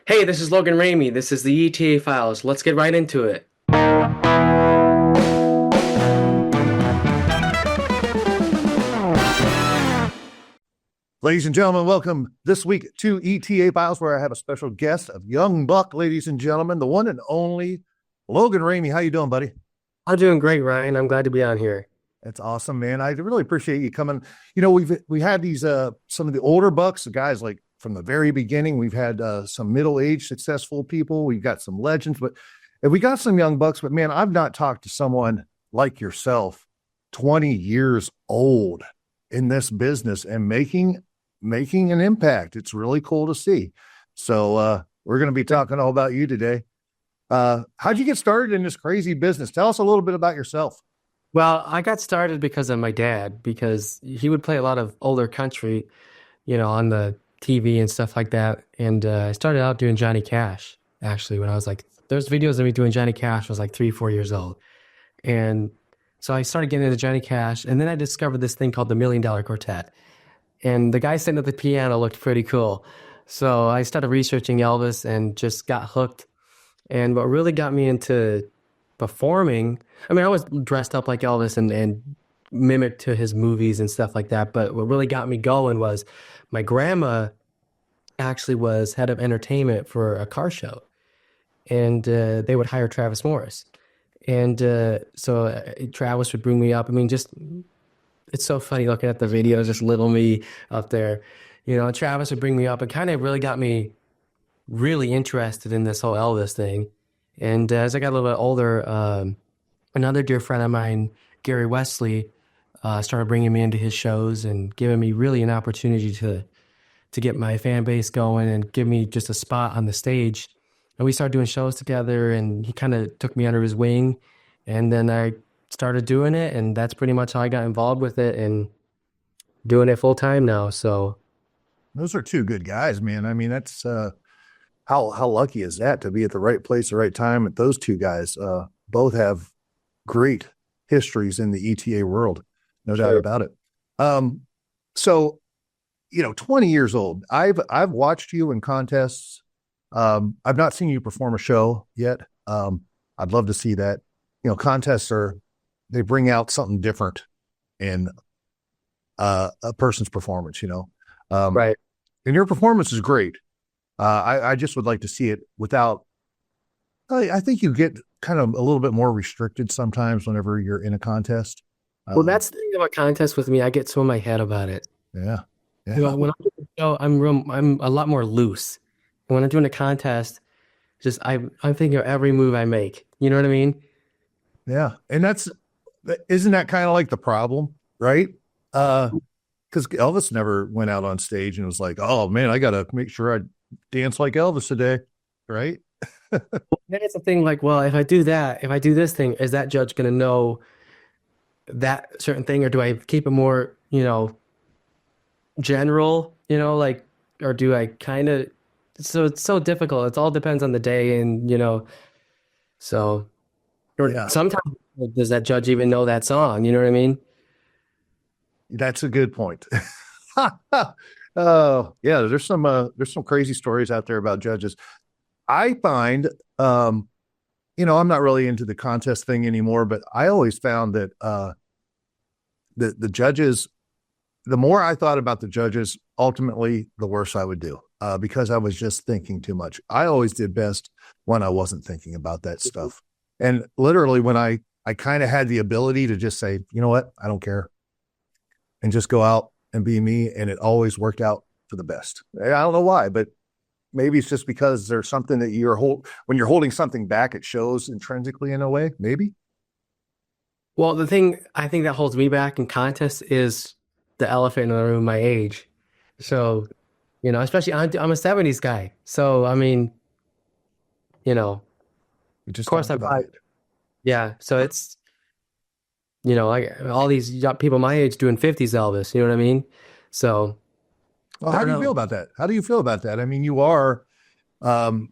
Hey, this is Logan Ramey. This is the ETA Files. Let's get right into it. Ladies and gentlemen, welcome this week to ETA Files, where I have a special guest of Young Buck, ladies and gentlemen, the one and only Logan Ramey. How you doing, buddy? I'm doing great, Ryan. I'm glad to be on here. That's awesome, man. I really appreciate you coming. You know, we had these some of the older bucks, the guys like from the very beginning. We've had some middle-aged successful people. We've got some legends, but and we got some young bucks. But man, I've not talked to someone like yourself, 20 years old in this business and making an impact. It's really cool to see. So we're going to be talking all about you today. How'd you get started in this crazy business? Tell us a little bit about yourself. Well, I got started because of my dad, because he would play a lot of older country, on the TV and stuff like that. And I started out doing Johnny Cash, actually, when I was like, there's videos of me doing Johnny Cash when I was like 3, 4 years old. And so I started getting into Johnny Cash. And then I discovered this thing called the $1,000,000 Quartet. And the guy sitting at the piano looked pretty cool. So I started researching Elvis and just got hooked. And what really got me into performing, I mean, I was dressed up like Elvis and mimicked to his movies and stuff like that. But what really got me going was my grandma actually was head of entertainment for a car show. And they would hire Travis Morris. And Travis would bring me up. I mean, just it's so funny looking at the videos, just little me up there. Travis would bring me up and kind of really got me really interested in this whole Elvis thing. And as I got a little bit older, another dear friend of mine, Gary Wesley, started bringing me into his shows and giving me really an opportunity to get my fan base going and give me just a spot on the stage. And we started doing shows together, and he kind of took me under his wing. And then I started doing it, and that's pretty much how I got involved with it and doing it full time now. So Those are two good guys, man. I mean, that's how lucky is that to be at the right place, the right time? At those two guys, both have great histories in the ETA world, no doubt sure. about it. So 20 years old. I've watched you in contests. I've not seen you perform a show yet. I'd love to see that. Contests they bring out something different in a person's performance, Right. and your performance is great. I just would like to see it without, I think you get kind of a little bit more restricted sometimes whenever you're in a contest. Well, that's the thing about contests with me. I get so in my head about it. Yeah. Yeah. When I do a show, I'm a lot more loose. When I'm doing a contest, I'm thinking of every move I make. You know what I mean? Yeah. And isn't that kind of like the problem, right? Because Elvis never went out on stage and was like, oh man, I got to make sure I dance like Elvis today. Right. Then it's a thing like, well, if I do this thing, is that judge going to know that certain thing, or do I keep it more, general, like, or do I kind of, so it's so difficult. It all depends on the day and, so, or Yeah. sometimes does that judge even know that song? You know what I mean? That's a good point. Oh, yeah, there's some crazy stories out there about judges. I find I'm not really into the contest thing anymore, but I always found that the judges, the more I thought about the judges, ultimately the worse I would do, because I was just thinking too much. I always did best when I wasn't thinking about that stuff. And literally when I kind of had the ability to just say, you know what, I don't care, and just go out and be me. And it always worked out for the best. I don't know why, but maybe it's just because there's something that when you're holding something back, it shows intrinsically in a way, maybe. Well, the thing I think that holds me back in contests is the elephant in the room, my age. So, especially I'm a 70s guy. So, I mean, of You just course don't I divide probably, it. yeah. So it's, like all these young people my age doing 50s Elvis, you know what I mean? So, Well, I how don't do you feel know. about that? How do you feel about that? I mean, you are, in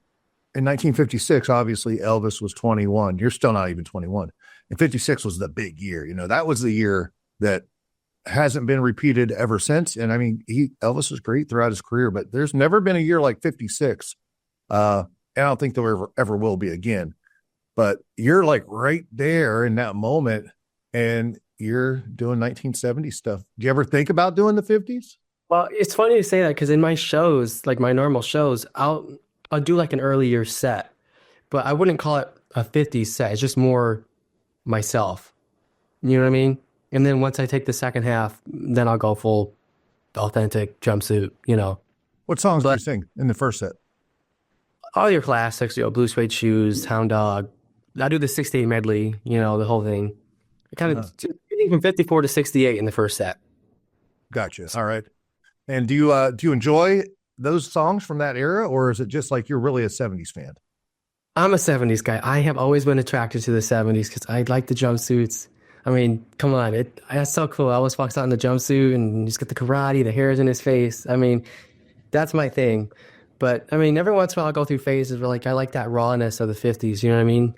1956, obviously Elvis was 21. You're still not even 21. And 56 was the big year. That was the year that hasn't been repeated ever since. And I mean, Elvis was great throughout his career, but there's never been a year like 56 And I don't think there ever will be again. But you're like right there in that moment, and you're doing 1970s stuff. Do you ever think about doing the 50s? Well, it's funny to say that because in my shows, like my normal shows, I'll do like an earlier set, but I wouldn't call it a 50s set. It's just more myself. You know what I mean? And then once I take the second half, then I'll go full authentic jumpsuit, you know. What songs do you But sing in the first set? all your classics, you know, Blue Suede Shoes, Hound Dog. I do the 68 medley, you know, the whole thing. I kind Uh, of from 54 to 68 in the first set. gotcha. All right. And do you enjoy those songs from that era, or is it just like you're really a 70s fan? I'm a 70s guy. I have always been attracted to the 70s because I like the jumpsuits. I mean, come on, that's so cool. Elvis walks out in the jumpsuit and he's got the karate, the hairs in his face. I mean, that's my thing. But I mean, every once in a while I'll go through phases where like I like that rawness of the 50s, you know what I mean?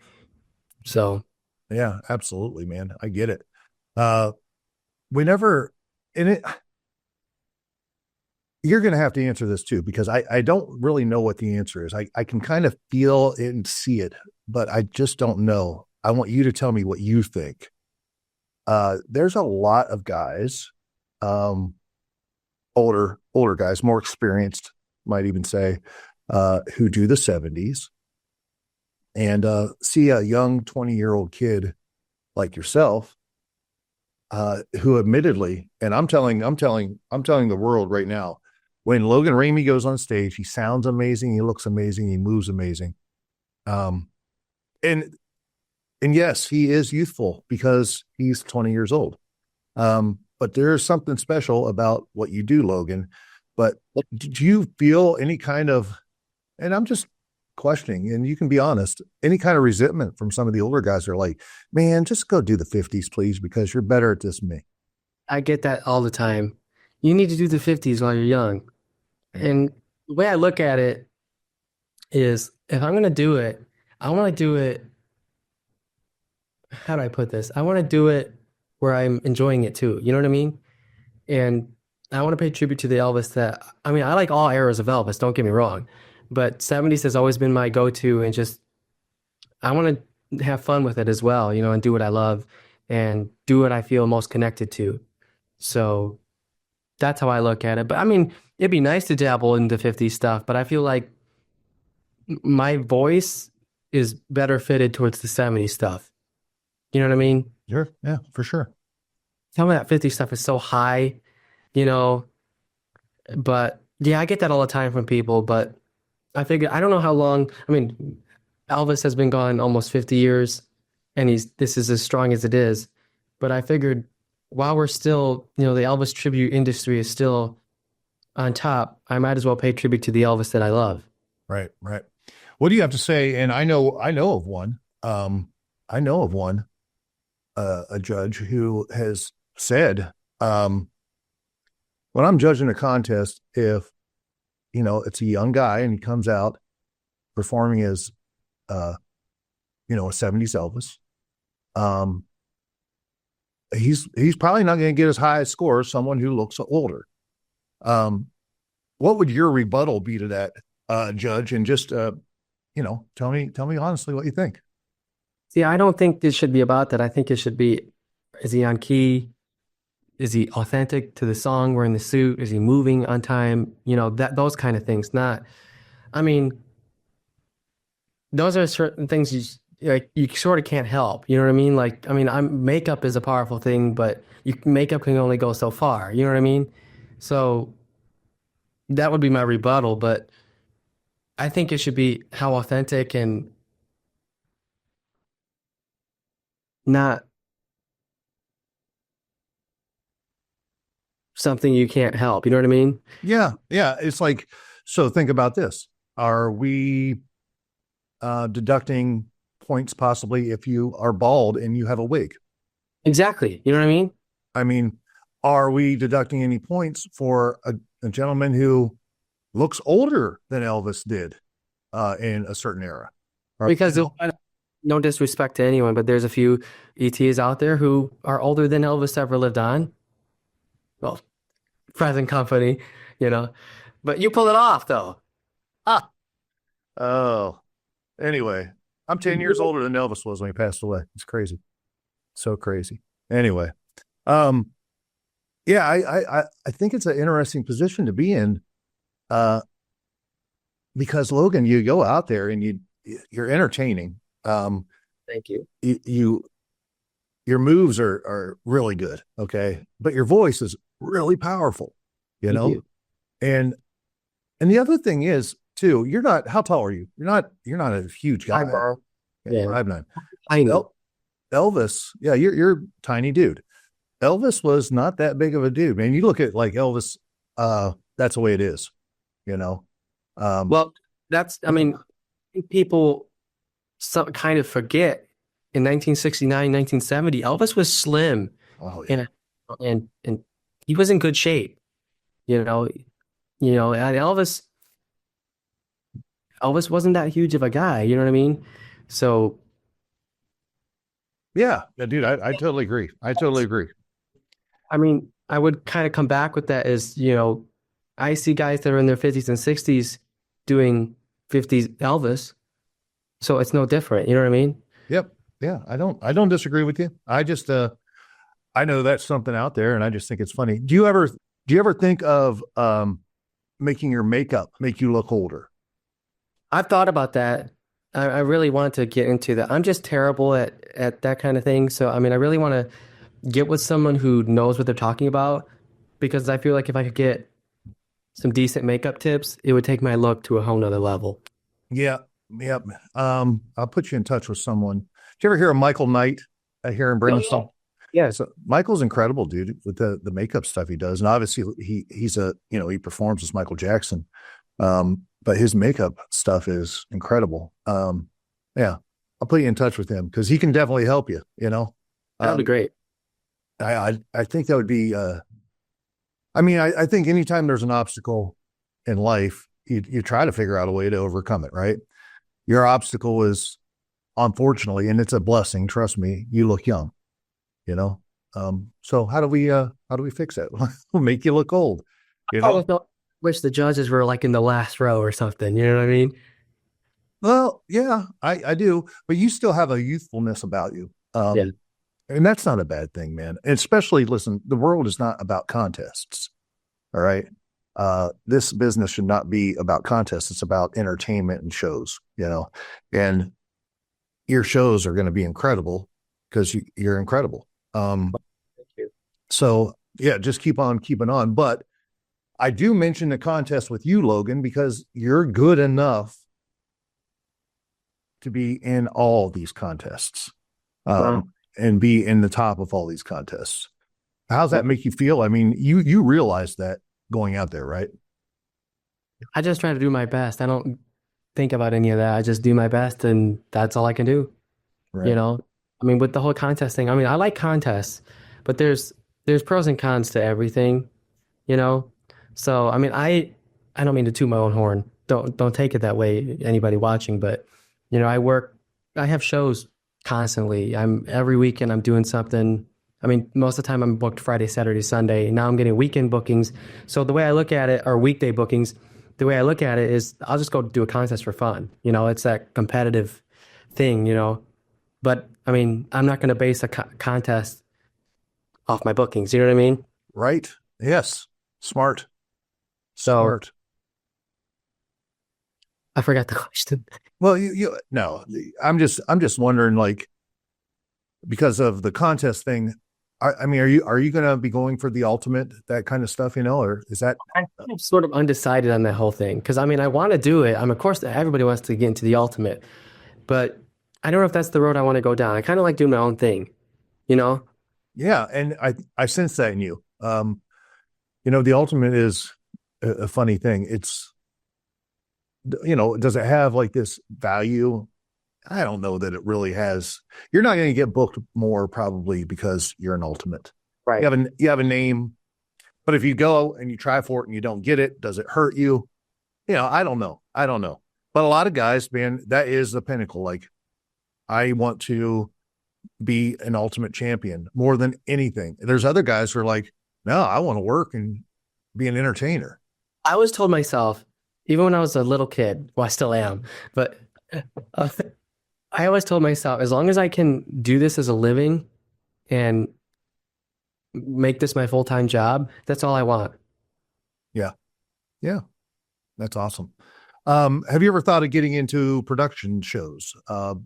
So Yeah, absolutely, man. I get it. Uh, we never, and it, you're going to have to answer this too, because I don't really know what the answer is. I can kind of feel it and see it, but I just don't know. I want you to tell me what you think. There's a lot of guys, um, older guys, more experienced, might even say, who do the 70s and see a young 20-year-old kid like yourself, who admittedly, and I'm telling the world right now, when Logan Ramey goes on stage, he sounds amazing, he looks amazing, he moves amazing. Um, and and yes, he is youthful because he's 20 years old. But there is something special about what you do, Logan. But did you feel any kind of, and I'm just questioning, and you can be honest, any kind of resentment from some of the older guys that are like, man, just go do the 50s, please, because you're better at this than me. I get that all the time. You need to do the 50s while you're young. And the way I look at it is if I'm going to do it, I want to do it. How do I put this? I want to do it where I'm enjoying it too. You know what I mean? And I want to pay tribute to the Elvis that, I mean, I like all eras of Elvis, don't get me wrong. But 70s has always been my go-to and just, I want to have fun with it as well, you know, and do what I love and do what I feel most connected to. So that's how I look at it. But I mean, it'd be nice to dabble into 50s stuff, but I feel like my voice is better fitted towards the 70s stuff. You know what I mean? Sure. Yeah, for sure. Some of that 50s stuff is so high, you know, but yeah, I get that all the time from people, but I figure I don't know how long. I mean, Elvis has been gone almost 50 years and this is as strong as it is. But I figured while we're still, you know, the Elvis tribute industry is still on top, I might as well pay tribute to the Elvis that I love. Right, right. What do you have to say? And I know of one. I know of one, a judge who has said, when I'm judging a contest, if it's a young guy and he comes out performing as, uh, a 70s Elvis, um, he's probably not going to get as high a score as someone who looks older. Um, what would your rebuttal be to that, judge? And just tell me honestly what you think. See, I don't think this should be about that. I think it should be, is he on key? Is he authentic to the song wearing the suit? Is he moving on time? You know, that those kind of things. Not, I mean, those are certain things like you sort of can't help. You know what I mean? Like, I mean, makeup is a powerful thing, but makeup can only go so far. You know what I mean? So that would be my rebuttal, but I think it should be how authentic and not something you can't help. You know what I mean? Yeah, yeah. It's like, so think about this. Are we deducting points possibly if you are bald and you have a wig? Exactly. You know what I mean? I mean, are we deducting any points for a gentleman who looks older than Elvis did in a certain era? Because no disrespect to anyone, but there's a few ETAs out there who are older than Elvis ever lived on. Well, present company, you know. But you pull it off though. Oh, anyway, I'm 10 years older than Elvis was when he passed away. It's crazy. So crazy. Anyway, um, yeah, I think it's an interesting position to be in, uh, because Logan, you go out there and you're entertaining. Thank you. You your moves are really good, okay, but your voice is really powerful, you Thank know. you. And the other thing is too, you're not. How tall are you? You're not a huge Hi, guy. bro. Yeah, Yeah. 5'9". Tiny. El- Elvis, yeah, you're a tiny dude. Elvis was not that big of a dude, man. You look at like Elvis, that's the way it is, you know. Um, Well, I mean, I think people kind of forget in 1969, 1970, Elvis was slim oh yeah, and and he was in good shape, you know. And Elvis wasn't that huge of a guy, you know what I mean? So, yeah, dude, I totally agree. I totally agree. I mean, I would kind of come back with that as, I see guys that are in their 50s and 60s doing 50s Elvis, so it's no different, you know what I mean? Yep, yeah, I don't disagree with you. I know that's something out there, and I just think it's funny. Do you ever think of making your makeup make you look older? I've thought about that. I really want to get into that. I'm just terrible at that kind of thing. So, I mean, I really want to get with someone who knows what they're talking about because I feel like if I could get some decent makeup tips, it would take my look to a whole nother level. Yeah, yep. I'll put you in touch with someone. Did you ever hear of Michael Knight here in Brimstone? Yeah, So Michael's incredible, dude, with the makeup stuff he does, and obviously he's a he performs as Michael Jackson, but his makeup stuff is incredible. Yeah, I'll put you in touch with him because he can definitely help you. that would be Um, great. I think that would be. I mean, I think anytime there's an obstacle in life, you try to figure out a way to overcome it, right? Your obstacle is unfortunately, and it's a blessing. Trust me, you look young. You know, so how do we fix that? We'll make you look old. You I know. almost wish the judges were like in the last row or something. You know what I mean? Well, yeah, I do, but you still have a youthfulness about you. Yeah. And that's not a bad thing, man. And especially, listen, the world is not about contests. All right. This business should not be about contests. It's about entertainment and shows. And your shows are going to be incredible because you're incredible. Thank you. So yeah, just keep on keeping on. But I do mention the contest with you, Logan, because you're good enough to be in all these contests, Wow. and be in the top of all these contests. How's that make you feel? I mean, you realize that going out there, right? I just try to do my best. I don't think about any of that. I just do my best, and that's all I can do. You Right. know, I mean, with the whole contest thing, I mean, I like contests, but there's pros and cons to everything, you know. So, I mean, I don't mean to toot my own horn. Don't take it that way, anybody watching, but I have shows constantly. I'm every weekend I'm doing something. I mean, most of the time I'm booked Friday, Saturday, Sunday. Now I'm getting weekend bookings. So the way I look at it, or weekday bookings, the way I look at it is I'll just go do a contest for fun. It's that competitive thing. But I mean, I'm not going to base a contest off my bookings. You know what I mean? Right. Yes. Smart. So Smart. I forgot the question. Well, you no, I'm just wondering, like, because of the contest thing. I mean, are you going to be going for the ultimate, that kind of stuff, or is that I'm sort of undecided on that whole thing because I mean, I want to do it. Of course, everybody wants to get into the ultimate, but I don't know if that's the road I want to go down. I kind of like doing my own thing, you know? yeah, and I sense that in you. The ultimate is a funny thing. Does it have like this value? I don't know that it really has. You're not going to get booked more probably because you're an ultimate. Right. You have a name, but if you go and you try for it and you don't get it, does it hurt you? I don't know. I don't know. But a lot of guys, man, that is the pinnacle. Like, I want to be an ultimate champion more than anything. There's other guys who are like, no, I want to work and be an entertainer. I always told myself even when I was a little kid, well, I still am, but uh, I always told myself, as long as I can do this as a living and make this my full-time job, that's all I want. Yeah. Yeah. That's awesome. Have you ever thought of getting into production shows,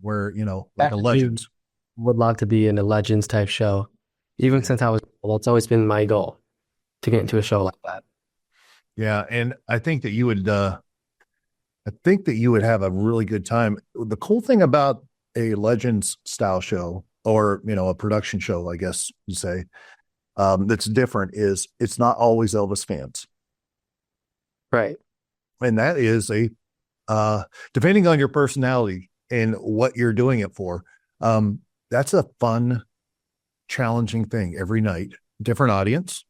where, like a Actually, Legends? would love to be in a Legends type show. Even Yeah. since I was, well, it's always been my goal to get into a show like that. Yeah. And I think that you would have a really good time. The cool thing about a Legends style show, or, a production show, I guess you say, that's different, is it's not always Elvis fans. Right. And that is uh, depending on your personality and what you're doing it for, that's a fun, challenging thing every night. Different audience.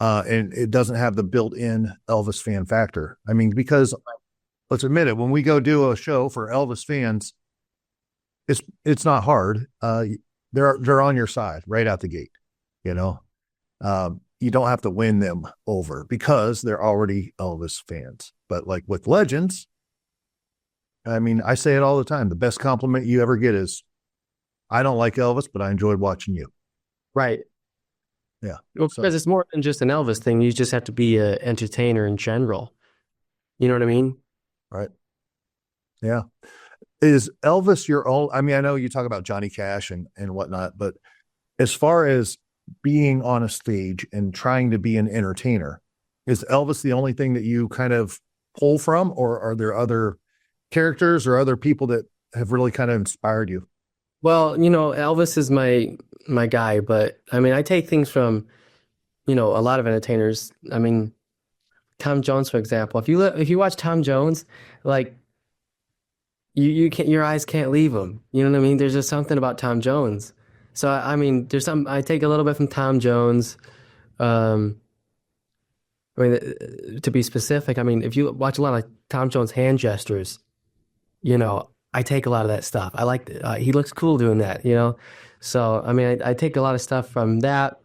And it doesn't have the built-in Elvis fan factor. I mean, because let's admit it, when we go do a show for Elvis fans, it's not hard. They're on your side right out the gate. You know, you don't have to win them over because they're already Elvis fans. But like with Legends, I mean, I say it all the time. The best compliment you ever get is, "I don't like Elvis, but I enjoyed watching you." Right. Yeah. Well, So because it's more than just an Elvis thing. You just have to be an entertainer in general. You know what I mean? right. Yeah. Is Elvis your own? I mean, I know you talk about Johnny Cash and whatnot, but as far as being on a stage and trying to be an entertainer, is Elvis the only thing that you kind of pull from, or are there other characters or other people that have really kind of inspired you? Well, Elvis is my guy, but I mean, I take things from, a lot of entertainers. I mean, Tom Jones, for example. If you watch Tom Jones, like you can't your eyes can't leave him. You know what I mean? There's just something about Tom Jones. So I mean, there's some I take a little bit from Tom Jones. Um, I mean, to be specific, I mean, if you watch a lot of Tom Jones hand gestures, I take a lot of that stuff. I like he looks cool doing that. So I mean, I take a lot of stuff from that.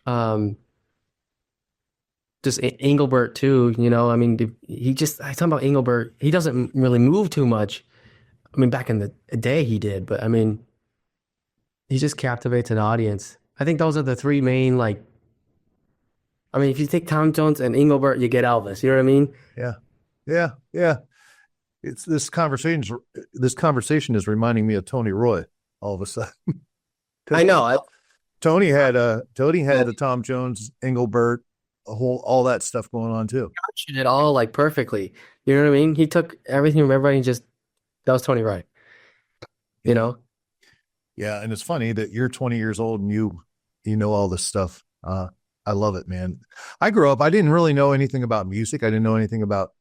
Um, just Engelbert too. I mean, I talk about Engelbert. He doesn't really move too much. I mean, back in the day he did, but I mean, he just captivates an audience. I think those are the three main like. I mean, if you take Tom Jones and Engelbert, you get Elvis. You know what I mean? Yeah. Yeah. Yeah. It's this conversation is reminding me of Tony Roy all of a sudden, I because know. Tony had the Tom Jones, Engelbert, all that stuff going on too. Captured it all like perfectly. You know what I mean? He took everything from everybody and just that was Tony Wright. You Yeah. know? Yeah, and it's funny that you're 20 years old and you know all this stuff. I love it, man. I grew up, I didn't really know anything about music. I didn't know anything about,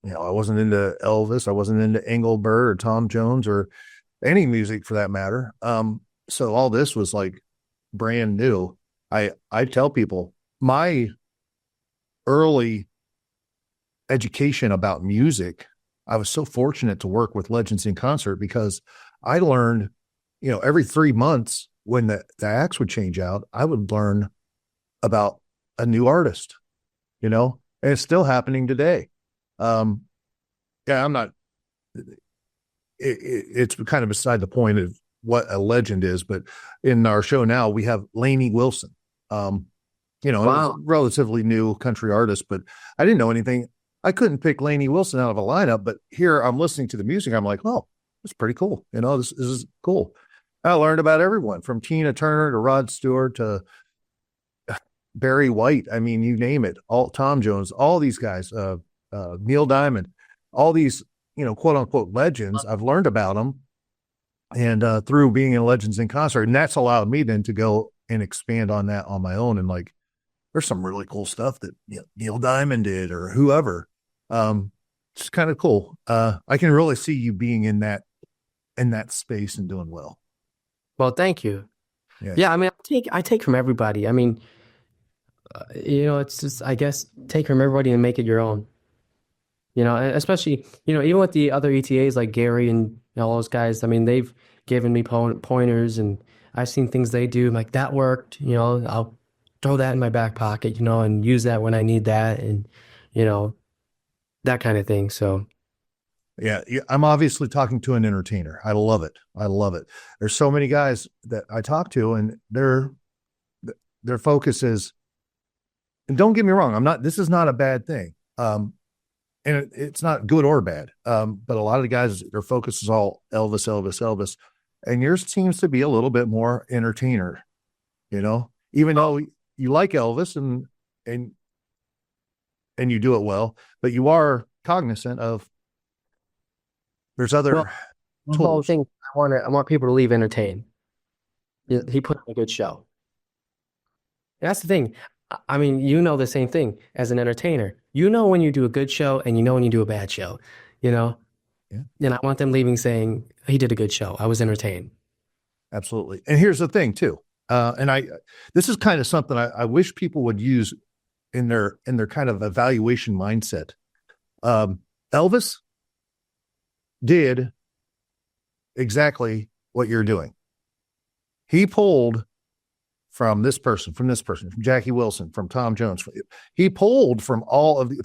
I wasn't into Elvis, I wasn't into Engelbert or Tom Jones or any music for that matter. So all this was like brand new. I tell people my early education about music, I was so fortunate to work with Legends in Concert because I learned, every 3 months when the acts would change out, I would learn about a new artist, and it's still happening today. Um, yeah, I'm not, it's kind of beside the point of what a legend is, but in our show now, we have Lainey Wilson, um, a Wow. relatively new country artist, but I didn't know anything. I couldn't pick Lainey Wilson out of a lineup, but here I'm listening to the music. I'm like, oh, it's pretty cool. This is cool. I learned about everyone from Tina Turner to Rod Stewart to Barry White. I mean, you name it. All Tom Jones, all these guys, Neil Diamond, all these, quote unquote legends. I've learned about them, and through being in Legends in Concert, and that's allowed me then to go and expand on that on my own. And like, there's some really cool stuff that Neil Diamond did or whoever. It's kind of cool. I can really see you being in that space and doing well. Well, thank you. Yeah. Yeah, I mean, I take from everybody. I mean, it's just I guess take from everybody and make it your own. Especially, even with the other ETAs like Gary and all those guys, I mean, they've given me pointers and I've seen things they do. I'm like, that worked, I'll throw that in my back pocket, and use that when I need that. And, you know, that kind of thing. So, Yeah, I'm obviously talking to an entertainer. I love it. I love it. There's so many guys that I talk to, and their focus is. And don't get me wrong, I'm not. This is not a bad thing, and it's not good or bad. But a lot of the guys, their focus is all Elvis, Elvis, Elvis, and yours seems to be a little bit more entertainer. Even though you like Elvis and and you do it well, but you are cognizant of there's well, other the whole tools. thing, I want people to leave entertained. He put on a good show. That's the thing. I mean, you know the same thing as an entertainer. You know when you do a good show and you know when you do a bad show, you know? Yeah, And I want them leaving saying, he did a good show. I was entertained. absolutely. And here's the thing too. And this is kind of something I wish people would use in their kind of evaluation mindset. Elvis did exactly what you're doing. He pulled from this person, from Jackie Wilson, from Tom Jones. He pulled from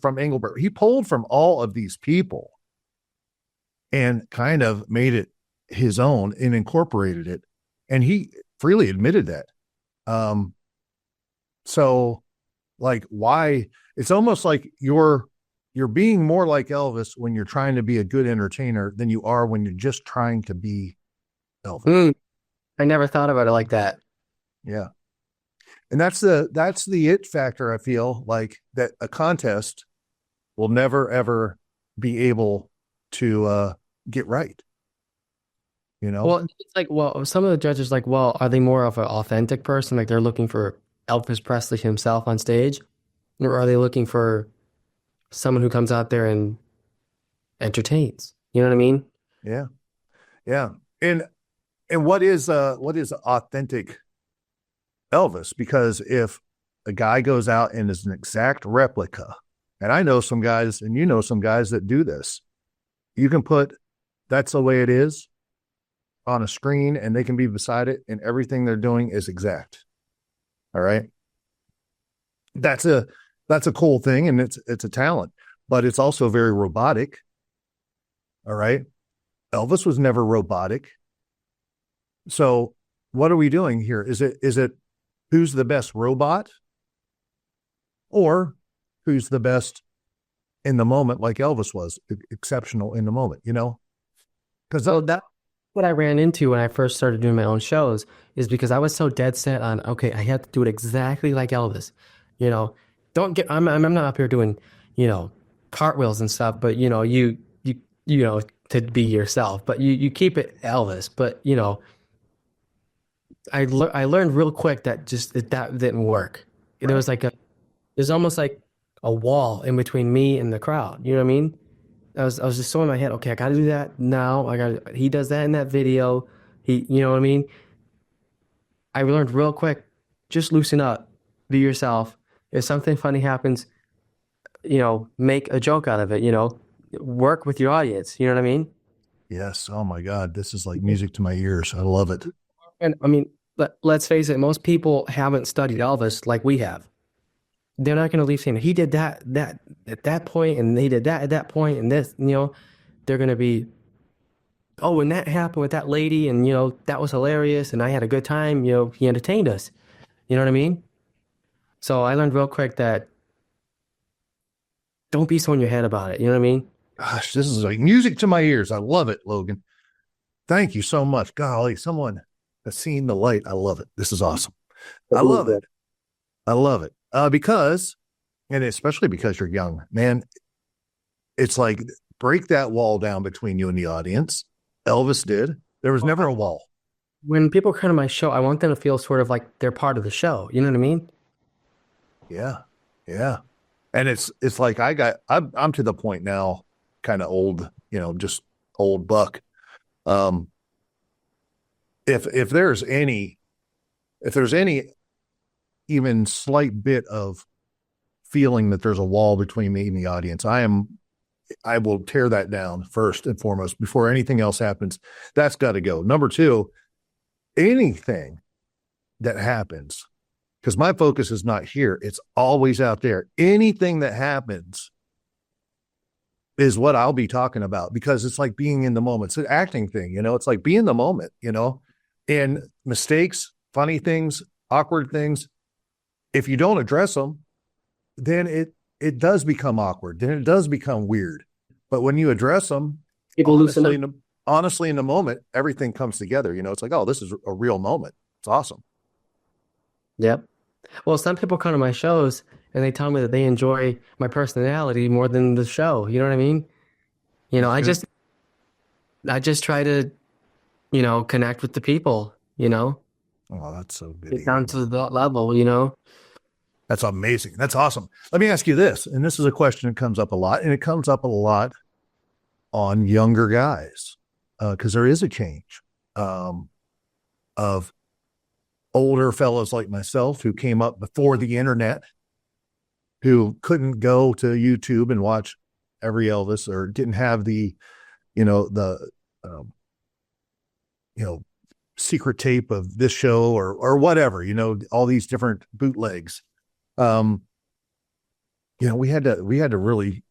from Engelbert. He pulled from all of these people and kind of made it his own and incorporated it. And he freely admitted that. So like why it's almost like you're being more like Elvis when you're trying to be a good entertainer than you are when you're just trying to be Elvis. Mm, I never thought about it like that. Yeah. And that's the it factor. I feel like that a contest will never ever be able to get right. You know? Well, it's like, well, some of the judges like, well, are they more of an authentic person? Like they're looking for Elvis Presley himself on stage? Or are they looking for someone who comes out there and entertains? You know what I mean? Yeah. Yeah. And what is authentic Elvis? Because if a guy goes out and is an exact replica, and I know some guys, and you know some guys that do this, you can put that's the way it is on a screen and they can be beside it and everything they're doing is exact. All right. That's a cool thing and it's a talent, but it's also very robotic. All right. Elvis was never robotic. So what are we doing here? Is it who's the best robot or who's the best in the moment like Elvis was exceptional in the moment, Because So that's what I ran into when I first started doing my own shows is because I was so dead set on, okay, I have to do it exactly like Elvis. You know, don't get, I'm not up here doing, you know, cartwheels and stuff, but you know, to be yourself, but you keep it Elvis. But, I learned real quick that that didn't work. There right. was there's almost like a wall in between me and the crowd. You know what I mean? I was just so in my head, okay, I gotta do that now. He does that in that video. You know what I mean? I learned real quick, just loosen up, be yourself. If something funny happens, make a joke out of it, work with your audience. You know what I mean? Yes. Oh my God. This is like music to my ears. I love it. And I mean, let's face it, most people haven't studied Elvis like we have. They're not going to leave saying he did that at that point, and he did that at that point, and this, they're going to be, oh, when that happened with that lady, and that was hilarious, and I had a good time. He entertained us. You know what I mean? So I learned real quick that don't be so in your head about it. You know what I mean? Gosh, this is like music to my ears. I love it, Logan. Thank you so much. Golly, someone has seen the light. I love it. This is awesome. I love it. I love it. Because, and especially because you're young, man, it's like break that wall down between you and the audience. Elvis did. There was never a wall. When people come to my show, I want them to feel sort of like they're part of the show. You know what I mean? Yeah. Yeah. And it's like I'm to the point now, kind of old, just old buck. Um, if there's any even slight bit of feeling that there's a wall between me and the audience, I will tear that down first and foremost before anything else happens. That's got to go. Number two, anything that happens, because my focus is not here, it's always out there. Anything that happens is what I'll be talking about, because it's like being in the moment. It's an acting thing, it's like be in the moment, and mistakes, funny things, awkward things. If you don't address them, then it does become awkward. Then it does become weird. But when you address them, People loosen honestly, up. in the moment, everything comes together. It's like, oh, this is a real moment. It's awesome. Yep. Well, some people come to my shows and they tell me that they enjoy my personality more than the show. You know what I mean? You know, That's I good. just I just try to, connect with the people, Oh, that's so good to get down hear. to the level. That's amazing. That's awesome. Let me ask you this, and this is a question that comes up a lot, and it comes up a lot on younger guys, because there is a change um, of older fellows like myself who came up before the internet, who couldn't go to YouTube and watch every Elvis, or didn't have the um, you know secret tape of this show, or whatever, all these different bootlegs. Um, we had to really,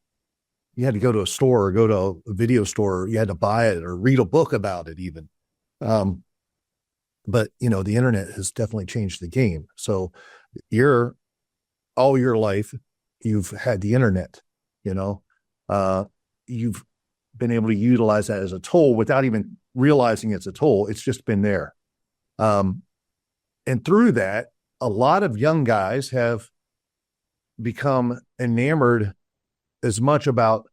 you had to go to a store, or go to a video store, or you had to buy it or read a book about it even. Um, but the internet has definitely changed the game. So you're all your life, you've had the internet, you know, uh, you've been able to utilize that as a tool without even realizing it's a tool. It's just been there. Um, and through that, a lot of young guys have become enamored as much about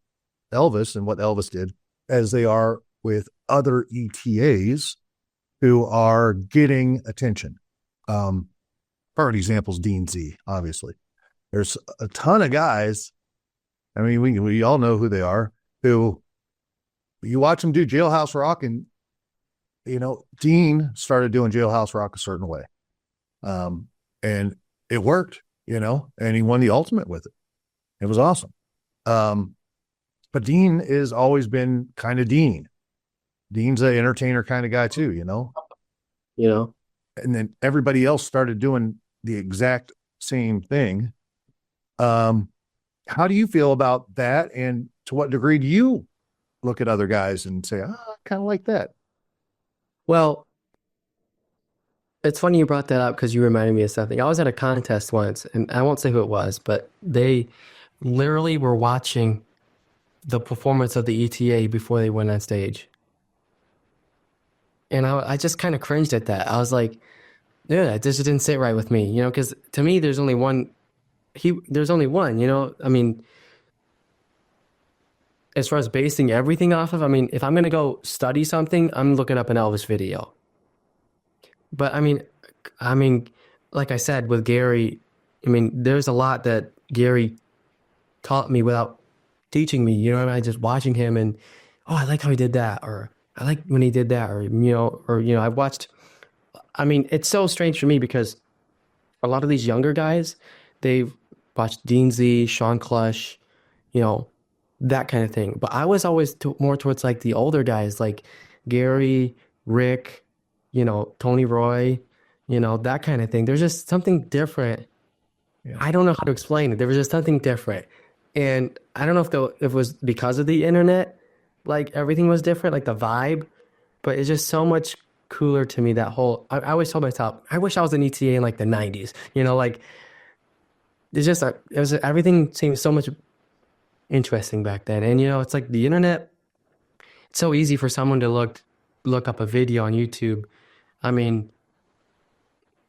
Elvis and what Elvis did as they are with other ETAs who are getting attention. Perfect example is Dean Z, obviously. There's a ton of guys. I mean, we all know who they are, who you watch them do Jailhouse Rock, and, Dean started doing Jailhouse Rock a certain way. And it worked, and he won the ultimate with it. It was awesome. But Dean has always been kind of Dean. Dean's an entertainer kind of guy too. You know. And then everybody else started doing the exact same thing. How do you feel about that? And to what degree do you look at other guys and say, I kind of like that? Well, it's funny you brought that up because you reminded me of something. I was at a contest once, and I won't say who it was, but they literally were watching the performance of the ETA before they went on stage. And I just kind of cringed at that. I was like, yeah, it just didn't sit right with me, because to me, there's only one. There's only one, I mean, as far as basing everything off of, I mean, if I'm gonna go study something, I'm looking up an Elvis video. But I mean, like I said with Gary, I mean, there's a lot that Gary taught me without teaching me. You know what I mean? Just watching him and, oh, I like how he did that, or I like when he did that, or I watched. I mean, it's so strange for me because a lot of these younger guys, they've watched Dean Z, Sean Clush, you know, that kind of thing. But I was always more towards like the older guys, like Gary, Rick, Tony Roy, that kind of thing. There's just something different. Yeah. I don't know how to explain it. There was just something different. And I don't know if it was because of the internet, like everything was different, like the vibe, but it's just so much cooler to me. I always told myself, I wish I was an ETA in like the 90s, like everything seemed so much interesting back then. And, it's like the internet, it's so easy for someone to look up a video on YouTube. I mean,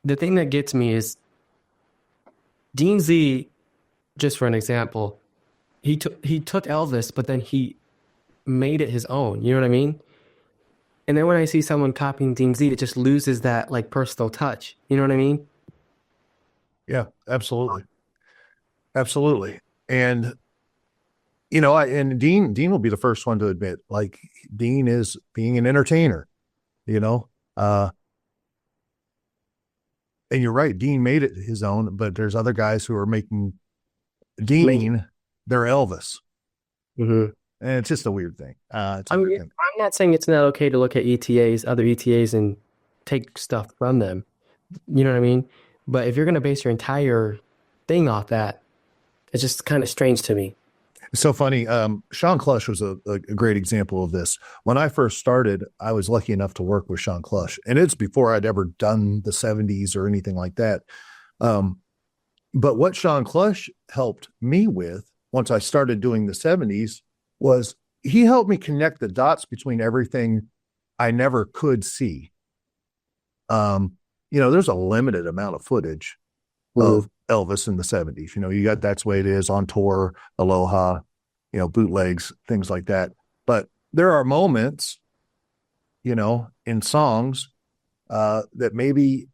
the thing that gets me is Dean Z, just for an example, he took Elvis, but then he made it his own. You know what I mean? And then when I see someone copying Dean Z, it just loses that like personal touch. You know what I mean? Yeah, absolutely. Absolutely. And and Dean will be the first one to admit, like, Dean is being an entertainer, you know. Uh and you're right, Dean made it his own, but there's other guys who are making Make it. Dean their Elvis. Hmm. And it's just a weird thing. It's a I weird mean, thing. I'm not saying it's not okay to look at ETAs, other ETAs, and take stuff from them. You know what I mean? But if you're gonna base your entire thing off that, it's just kind of strange to me. It's so funny. Sean Clush was a great example of this. When I first started, I was lucky enough to work with Sean Clush, and it's before I'd ever done the 70s or anything like that. Um, but what Sean Clush helped me with once I started doing the 70s was he helped me connect the dots between everything I never could see. There's a limited amount of footage Mhm. of Elvis in the 70s. You got That's the Way It Is, On Tour, Aloha, bootlegs, things like that. But there are moments, in songs that maybe,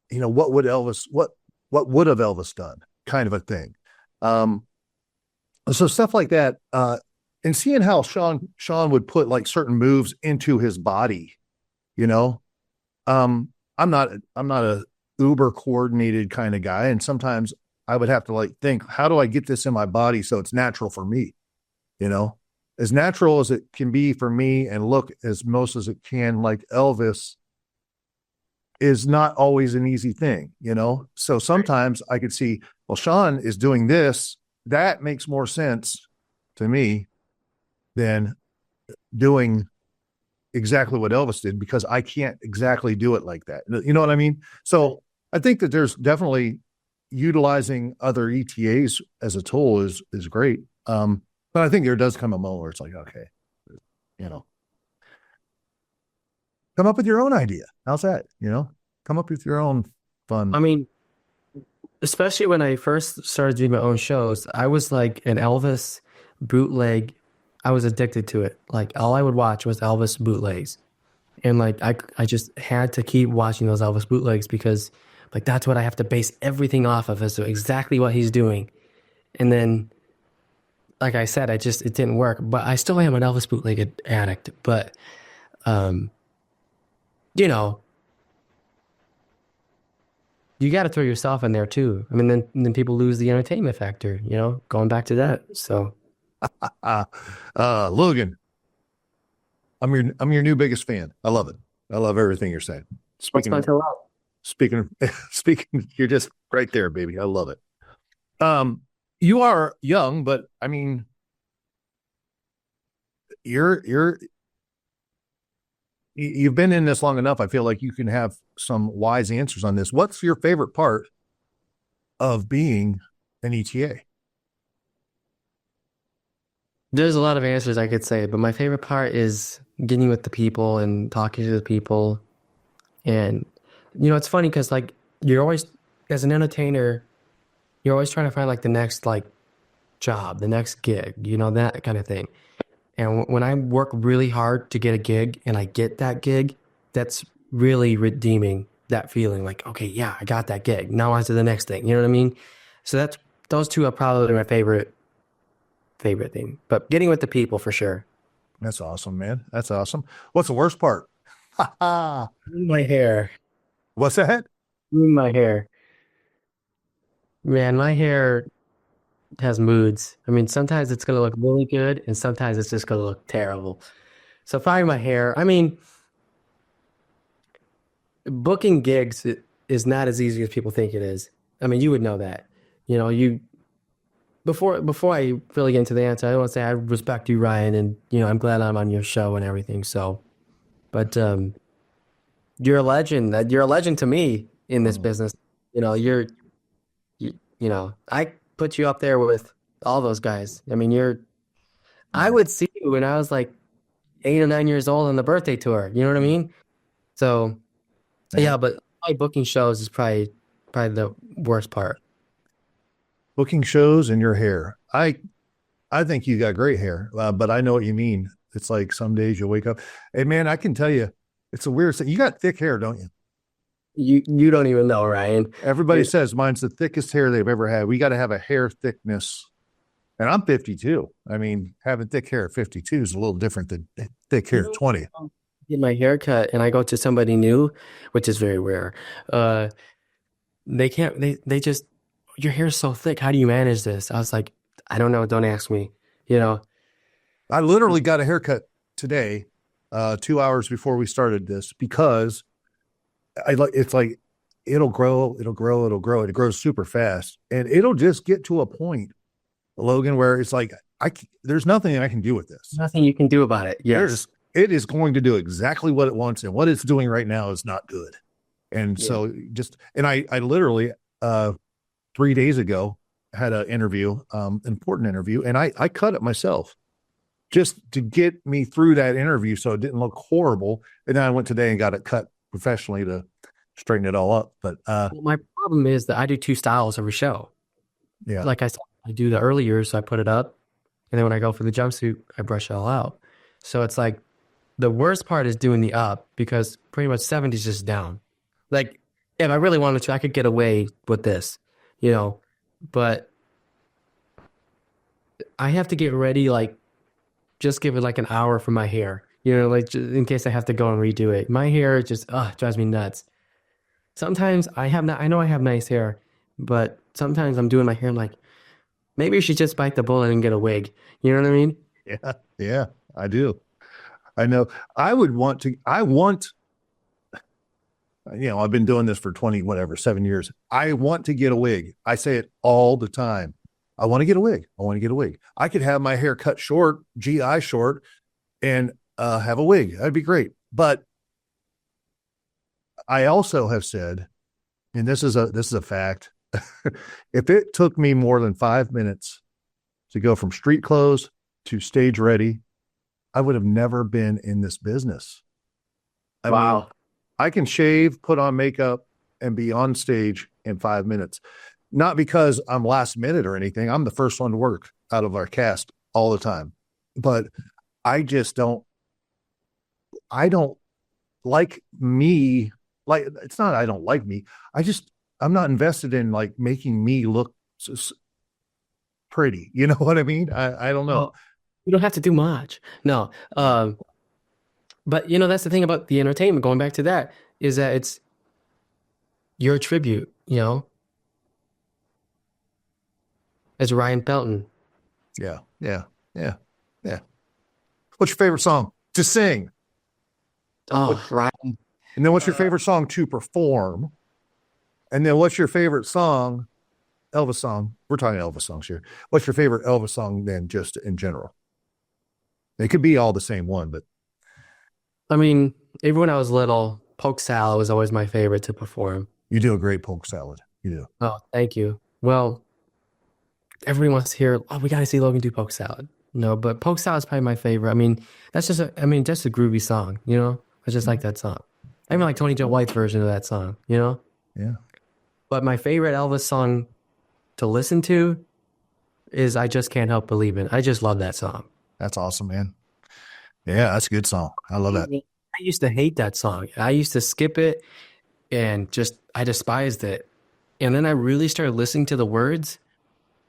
what would have Elvis done kind of a thing. Um, so stuff like that. And seeing how Sean would put like certain moves into his body, you know, I'm not a uber coordinated kind of guy. And sometimes I would have to like think, how do I get this in my body so it's natural for me? You know, as natural as it can be for me and look as most as it can like Elvis is not always an easy thing. So sometimes I could see, well, Sean is doing this. That makes more sense to me than doing exactly what Elvis did because I can't exactly do it like that. You know what I mean? So I think that there's definitely utilizing other ETAs as a tool is great. But I think there does come a moment where it's like, okay, you know, come up with your own idea. How's that? Come up with your own fun. I mean, especially when I first started doing my own shows, I was like an Elvis bootleg. I was addicted to it. Like all I would watch was Elvis bootlegs. And like I just had to keep watching those Elvis bootlegs because like that's what I have to base everything off of is exactly what he's doing. And then like I said, it didn't work. But I still am an Elvis bootleg addict. But um, you know, you got to throw yourself in there too. I mean, then people lose the entertainment factor. Going back to that. So Uh, Logan, I'm your new biggest fan. I love it. I love everything you're saying. what's Speaking fun of to love? speaking speaking, you're just right there, baby. I love it. Um, you are young, but I mean, you're you've been in this long enough. I feel like you can have some wise answers on this. What's your favorite part of being an ETA? There's a lot of answers I could say, but my favorite part is getting with the people and talking to the people. And it's funny because like you're always as an entertainer, you're always trying to find like the next like job, the next gig, that kind of thing. And when I work really hard to get a gig and I get that gig, that's really redeeming that feeling like, okay, yeah, I got that gig. Now on to the next thing. You know what I mean? So that's those two are probably my favorite thing. But getting with the people for sure. That's awesome, man. That's awesome. What's the worst part? My hair. What's that? My hair. Man, my hair has moods. I mean, sometimes it's gonna look really good and sometimes it's just gonna look terrible. So probably my hair. I mean, booking gigs is not as easy as people think it is. I mean, you would know that. You before I really get into the answer, I want to say I respect you, Ryan, and I'm glad I'm on your show and everything. So, but you're a legend. You're a legend to me in this Oh, business. I put you up there with all those guys. I mean, I oh, would see you when I was like 8 or 9 years old on the birthday tour. You know what I mean? So man. yeah, but my booking shows is probably the worst part. Booking shows and your hair. I think you got great hair, but I know what you mean. It's like some days you wake up. Hey, man, I can tell you, it's a weird thing. You got thick hair, don't you? You don't even know, Ryan. Everybody It, says mine's the thickest hair they've ever had. We got to have a hair thickness. And I'm 52. I mean, having thick hair at 52 is a little different than thick hair at 20. get my hair cut and I go to somebody new, which is very rare. Uh, they can't. They just your hair's so thick. How do you manage this? I was like, I don't know. Don't ask me. You know. I literally got a haircut today, 2 hours before we started this because it's like it'll grow, it'll grow, it'll grow. It grows super fast. And it'll just get to a point. Logan, where it's like there's nothing I can do with this. Nothing you can do about it. There's Yes. it is going to do exactly what it wants, and what it's doing right now is not good. And Yeah. so I literally 3 days ago had an interview, important interview, and I cut it myself just to get me through that interview so it didn't look horrible. And then I went today and got it cut professionally to straighten it all up. But Well, my problem is that I do two styles every show. yeah, Like I said, I do the early years, so I put it up, and then when I go for the jumpsuit, I brush it all out. So it's like the worst part is doing the up because pretty much 70 is just down. Like if I really wanted to, I could get away with this, you know, but I have to get ready, like just give it like an hour for my hair, you know, like just in case I have to go and redo it. My hair just drives me nuts. Sometimes I know I have nice hair, but sometimes I'm doing my hair. I'm like, maybe you should just bite the bullet and get a wig. You know what I mean? yeah, yeah, I do. I know. I would want to. I want. I've been doing this for 20, whatever, 7 years. I want to get a wig. I say it all the time. I want to get a wig. I want to get a wig. I could have my hair cut short, GI short, and have a wig. That'd be great. But I also have said, and this is a fact, if it took me more than 5 minutes to go from street clothes to stage ready, I would have never been in this business. I mean, Wow. I can shave, put on makeup, and be on stage in 5 minutes. Not because I'm last minute or anything. I'm the first one to work out of our cast all the time. But I just I don't like me. Like, it's not, I don't like me. I'm not invested in like making me look pretty. You know what I mean? I don't know. Well, you don't have to do much. No. But you know, that's the thing about the entertainment, going back to that, is that it's your tribute, you know, as Ryan Pelton. Yeah. Yeah. Yeah. Yeah. What's your favorite song to sing? What, Oh, Ryan. and then what's your favorite song to perform? And then what's your favorite song, Elvis song? We're talking Elvis songs here. What's your favorite Elvis song then, just in general? They could be all the same one, but I mean, even when I was little, Polk Salad was always my favorite to perform. you do a great polk salad. You do. Oh, thank you. Well, everyone wants to hear, oh, we got to see Logan do Polk Salad. No, but Polk Salad is probably my favorite. I mean, just a groovy song, you know? I just like that song. I even like Tony Joe White's version of that song, you know? Yeah. But my favorite Elvis song to listen to is I Just Can't Help Believing. I just love that song. That's awesome, man. Yeah, that's a good song. I love that. I used to hate that song. I used to skip it and I despised it. And then I really started listening to the words.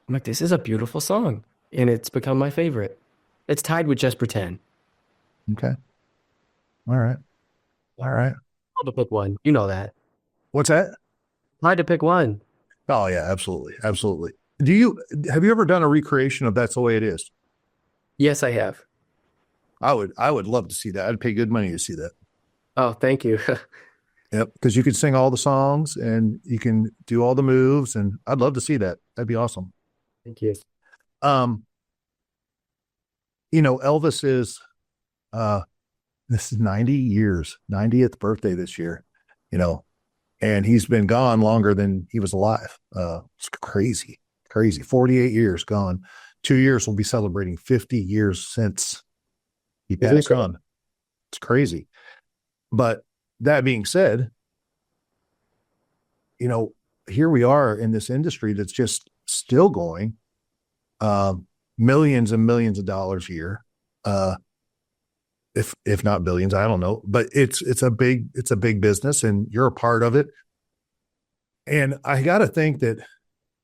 I'm like, this is a beautiful song. And it's become my favorite. It's tied with Just Pretend. Okay. All right. All right. Hard to pick one. You know that. What's that? Hard to pick one. Oh yeah, absolutely. Absolutely. Have you ever done a recreation of That's the Way It Is? Yes, I have. I would love to see that. I'd pay good money to see that. Oh, thank you. Yep. Because you could sing all the songs and you can do all the moves, and I'd love to see that. That'd be awesome. Thank you. Um, Elvis is this is 90 years, 90th birthday this year, you know, and he's been gone longer than he was alive. It's crazy, crazy. 48 years gone. 2 years we'll be celebrating 50 years since he Isn't it passed crazy? on. It's crazy. But that being said, here we are in this industry that's just still going, uh, millions and millions of dollars a year. If not billions, I don't know, but it's a big business, and you're a part of it. And I got to think that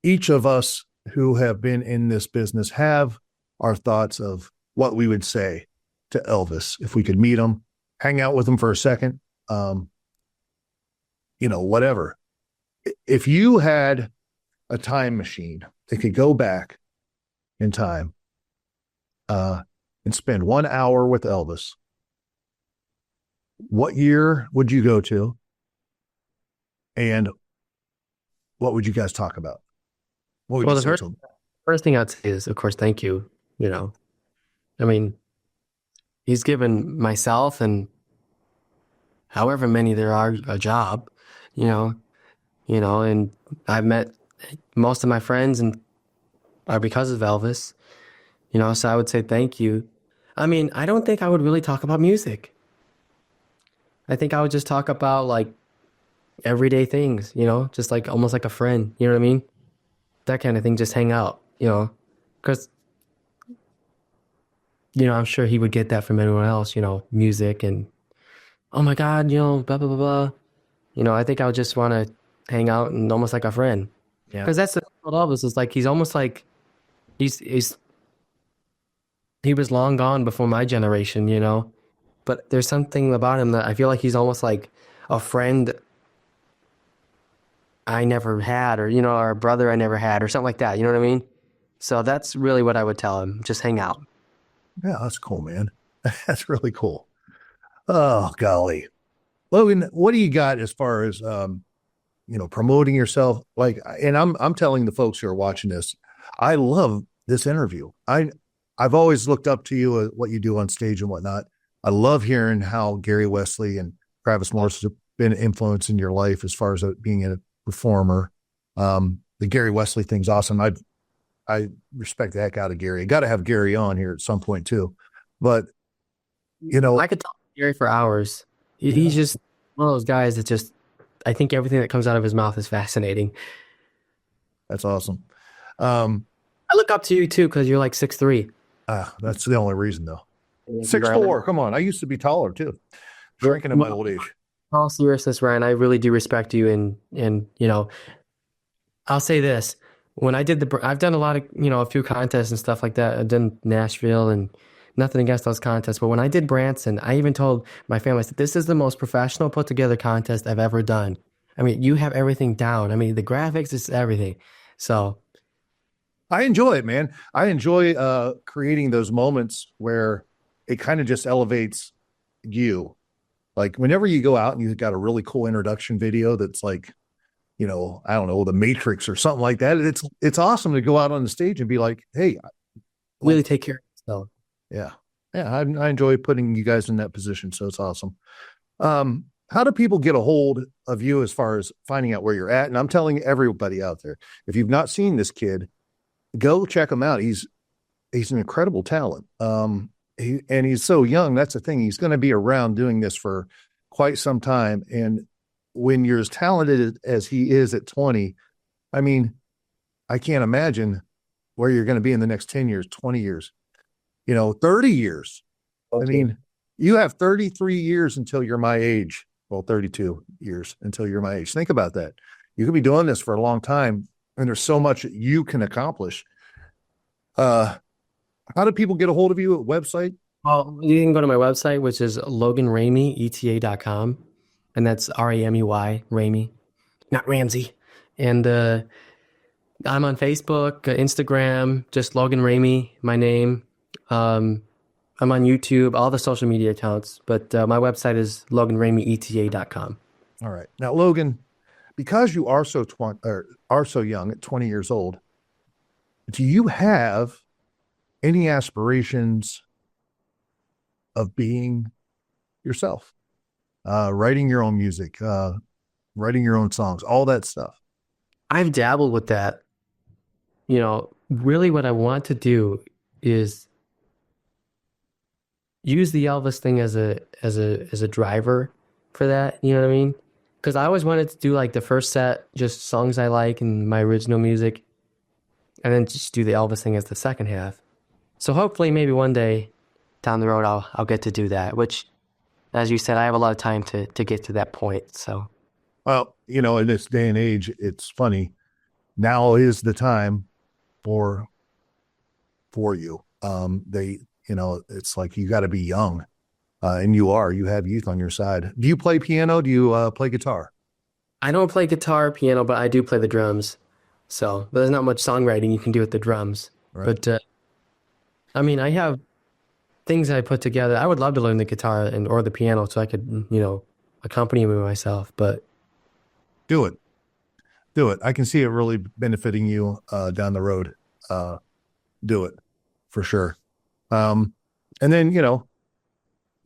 each of us who have been in this business have our thoughts of what we would say to Elvis if we could meet him, hang out with him for a second, whatever. If you had a time machine that could go back in time and spend 1 hour with Elvis, what year would you go to? And what would you guys talk about? What would Well, you the say first to him? First thing I'd say is, of course, thank you. You know, I mean, he's given myself and however many there are a job, you know, and I've met most of my friends and are because of Elvis, so I would say thank you. I mean, I don't think I would really talk about music. I think I would just talk about like everyday things, just like almost like a friend, you know what I mean? That kind of thing, just hang out, because, I'm sure he would get that from anyone else, music and, oh my God, blah, blah, blah, blah. I think I would just want to hang out and almost like a friend. Yeah. Because that's the thing with Elvis is like, he's almost like, he's, he was long gone before my generation, but there's something about him that I feel like he's almost like a friend I never had, or a brother I never had, or something like that. You know what I mean? So that's really what I would tell him. Just hang out. Yeah, that's cool, man. That's really cool. Oh, golly. Logan, what do you got as far as promoting yourself? Like, and I'm telling the folks who are watching this, I love this interview. I've always looked up to you, what you do on stage and whatnot. I love hearing how Gary Wesley and Travis Morris have been influencing your life as far as being a performer. The Gary Wesley thing's awesome. I respect the heck out of Gary. Got to have Gary on here at some point too. But I could talk to Gary for hours. He's just one of those guys that just, I think everything that comes out of his mouth is fascinating. that's awesome. Um, I look up to you too because you're like 6'3". that's the only reason though. In 6'4". Come on. I used to be taller too. Shrinking in my old age. all seriousness, Ryan, I really do respect you, and I'll say this: when I did I've done a lot of a few contests and stuff like that. I've done Nashville and nothing against those contests, but when I did Branson, I even told my family, I said, "This is the most professional put together contest I've ever done." I mean, you have everything down. I mean, the graphics is everything. So I enjoy it, man. I enjoy creating those moments where it kind of just elevates you. Like whenever you go out and you've got a really cool introduction video that's like, I don't know, the Matrix or something like that. It's awesome to go out on the stage and be like, hey, really take care of yourself. yeah. Yeah. I enjoy putting you guys in that position. So it's awesome. How do people get a hold of you as far as finding out where you're at? And I'm telling everybody out there, if you've not seen this kid, go check him out. He's an incredible talent. And he's so young. That's the thing. He's going to be around doing this for quite some time. And when you're as talented as he is at 20, I mean, I can't imagine where you're going to be in the next 10 years, 20 years, 30 years. Okay. I mean, you have 33 years until you're my age. Well, 32 years until you're my age. Think about that. You could be doing this for a long time, and there's so much that you can accomplish. How do people get a hold of you? Website? Well, you can go to my website, which is Logan Ramey, ETA.com. And that's Ramey, Ramey, not Ramsey. And I'm on Facebook, Instagram, just Logan Ramey, my name. I'm on YouTube, all the social media accounts. But my website is LoganRameyETA.com. All right. Now, Logan, because you are so young at 20 years old, do you have any aspirations of being yourself, writing your own music, writing your own songs, all that stuff? I've dabbled with that. Really what I want to do is use the Elvis thing as a driver for that, you know what I mean? Because I always wanted to do like the first set, just songs I like and my original music, and then just do the Elvis thing as the second half. So hopefully maybe one day down the road I'll get to do that, which, as you said, I have a lot of time to get to that point. So, well, in this day and age, it's funny. Now is the time for you. It's like you got to be young, and you have youth on your side. Do you play piano? Do you play guitar? I don't play guitar, piano, but I do play the drums. So, but there's not much songwriting you can do with the drums. Right. But I mean, I have things I put together. I would love to learn the guitar or the piano so I could, accompany myself. But do it. I can see it really benefiting you down the road. do it for sure. And then,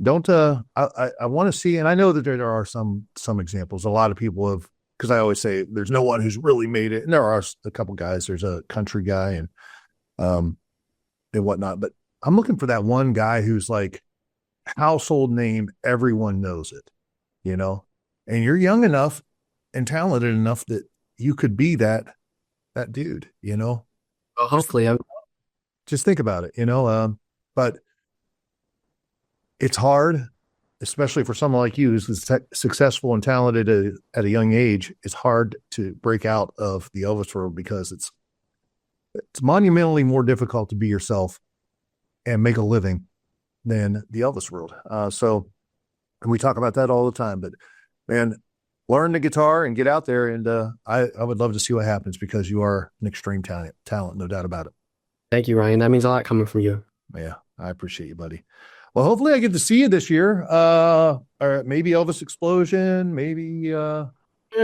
don't, I want to see, and I know that there are some examples. A lot of people have, because I always say there's no one who's really made it. And there are a couple guys, there's a country guy and whatnot, but I'm looking for that one guy who's like household name. Everyone knows it, and you're young enough and talented enough that you could be that dude, Well, hopefully. Just think about it, but it's hard, especially for someone like you who's successful and talented at a young age. It's hard to break out of the Elvis world because it's monumentally more difficult to be yourself and make a living than the Elvis world. So, and we talk about that all the time, but man, learn the guitar and get out there. And I would love to see what happens because you are an extreme talent, no doubt about it. Thank you, Ryan. That means a lot coming from you. Yeah, I appreciate you, buddy. Well, hopefully I get to see you this year. Or maybe Elvis Explosion, maybe. Your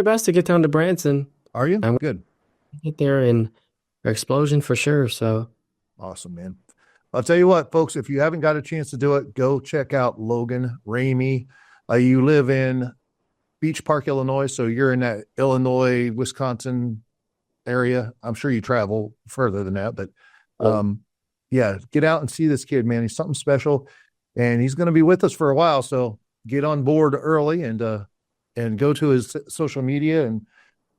best to get down to Branson. Are you? I'm good. Get there in Explosion for sure. So awesome, man. I'll tell you what, folks, if you haven't got a chance to do it, go check out Logan Ramey. You live in Beach Park, Illinois, so you're in that Illinois, Wisconsin area. I'm sure you travel further than that, but yeah, get out and see this kid, man. He's something special, and he's going to be with us for a while. So get on board early and go to his social media and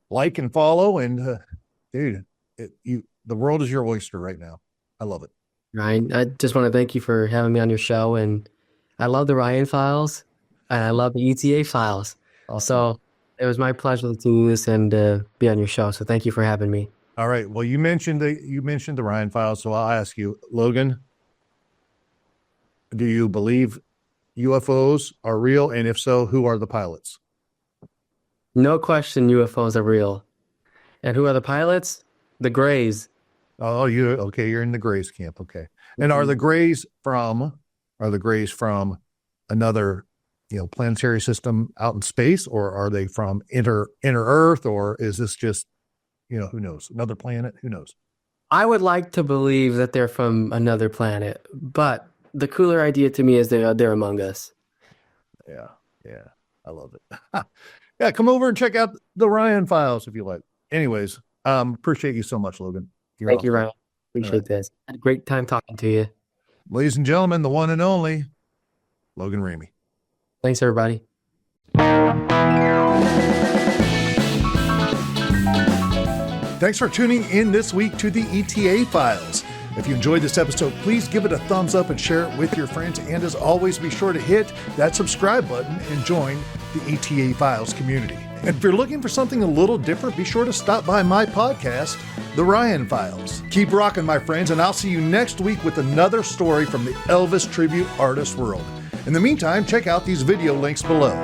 like and follow. And dude, the world is your oyster right now. I love it. Ryan, I just want to thank you for having me on your show, and I love the Ryan Files, and I love the ETA Files. Also, it was my pleasure to do this and be on your show. So thank you for having me. All right. Well, you mentioned the Ryan Files, so I'll ask you, Logan, do you believe UFOs are real? And if so, who are the pilots? No question, UFOs are real. And who are the pilots? The Greys. Oh, you're in the Greys camp. Okay. And are the Greys from another, planetary system out in space, or are they from inner Earth, or is this just, who knows, another planet? Who knows? I would like to believe that they're from another planet, but the cooler idea to me is they're among us. Yeah. I love it. Yeah, come over and check out the Ryan Files if you like. Anyways, appreciate you so much, Logan. Thank you, Ryan. Appreciate this. Had a great time talking to you. Ladies and gentlemen, the one and only Logan Ramey. Thanks, everybody. Thanks for tuning in this week to the ETA Files. If you enjoyed this episode, please give it a thumbs up and share it with your friends. And as always, be sure to hit that subscribe button and join the ETA Files community. And if you're looking for something a little different, be sure to stop by my podcast, The Ryan Files. Keep rocking, my friends, and I'll see you next week with another story from the Elvis tribute artist world. In the meantime, check out these video links below.